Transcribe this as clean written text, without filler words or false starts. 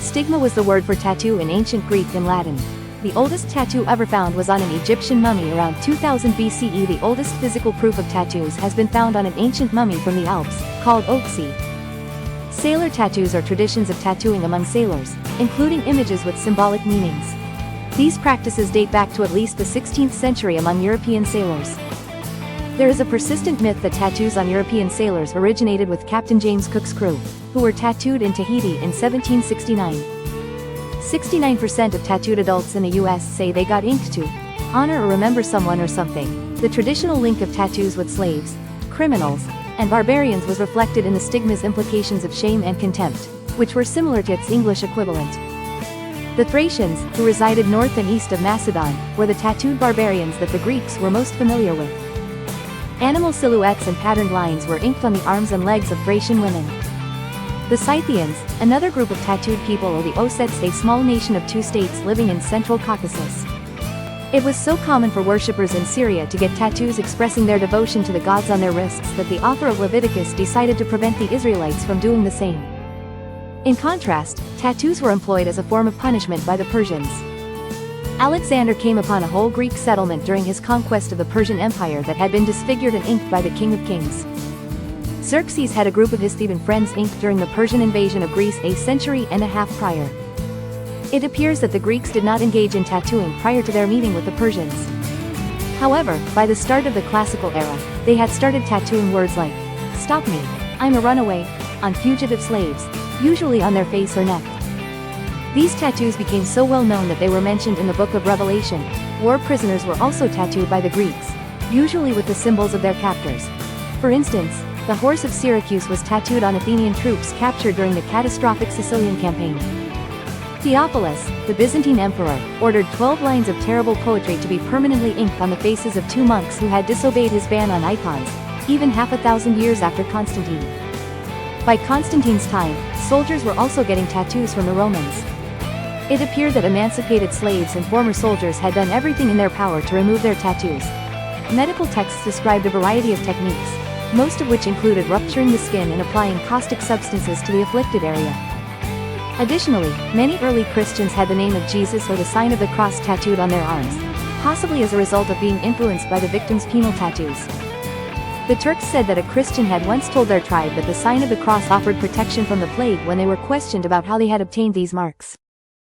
Stigma was the word for tattoo in ancient Greek and Latin. The oldest tattoo ever found was on an Egyptian mummy around 2000 BCE. The oldest physical proof of tattoos has been found on an ancient mummy from the Alps, called Oxy. Sailor tattoos are traditions of tattooing among sailors, including images with symbolic meanings. These practices date back to at least the 16th century among European sailors. There is a persistent myth that tattoos on European sailors originated with Captain James Cook's crew, who were tattooed in Tahiti in 1769. 69% of tattooed adults in the US say they got inked to honor or remember someone or something. The traditional link of tattoos with slaves, criminals, and barbarians was reflected in the stigma's implications of shame and contempt, which were similar to its English equivalent. The Thracians, who resided north and east of Macedon, were the tattooed barbarians that the Greeks were most familiar with. Animal silhouettes and patterned lines were inked on the arms and legs of Thracian women. The Scythians, another group of tattooed people, are the Ossets, a small nation of 2 states living in central Caucasus. It was so common for worshippers in Syria to get tattoos expressing their devotion to the gods on their wrists that the author of Leviticus decided to prevent the Israelites from doing the same. In contrast, tattoos were employed as a form of punishment by the Persians. Alexander came upon a whole Greek settlement during his conquest of the Persian Empire that had been disfigured and inked by the King of Kings. Xerxes had a group of his Theban friends inked during the Persian invasion of Greece a century and a half prior. It appears that the Greeks did not engage in tattooing prior to their meeting with the Persians. However, by the start of the classical era, they had started tattooing words like, "Stop me, I'm a runaway," on fugitive slaves, usually on their face or neck. These tattoos became so well known that they were mentioned in the Book of Revelation. War prisoners were also tattooed by the Greeks, usually with the symbols of their captors. For instance, the horse of Syracuse was tattooed on Athenian troops captured during the catastrophic Sicilian campaign. Theophilus, the Byzantine emperor, ordered 12 lines of terrible poetry to be permanently inked on the faces of 2 monks who had disobeyed his ban on icons, even half a thousand years after Constantine. By Constantine's time, soldiers were also getting tattoos from the Romans. It appeared that emancipated slaves and former soldiers had done everything in their power to remove their tattoos. Medical texts described a variety of techniques, most of which included rupturing the skin and applying caustic substances to the afflicted area. Additionally, many early Christians had the name of Jesus or the sign of the cross tattooed on their arms, possibly as a result of being influenced by the victims' penal tattoos. The Turks said that a Christian had once told their tribe that the sign of the cross offered protection from the plague when they were questioned about how they had obtained these marks.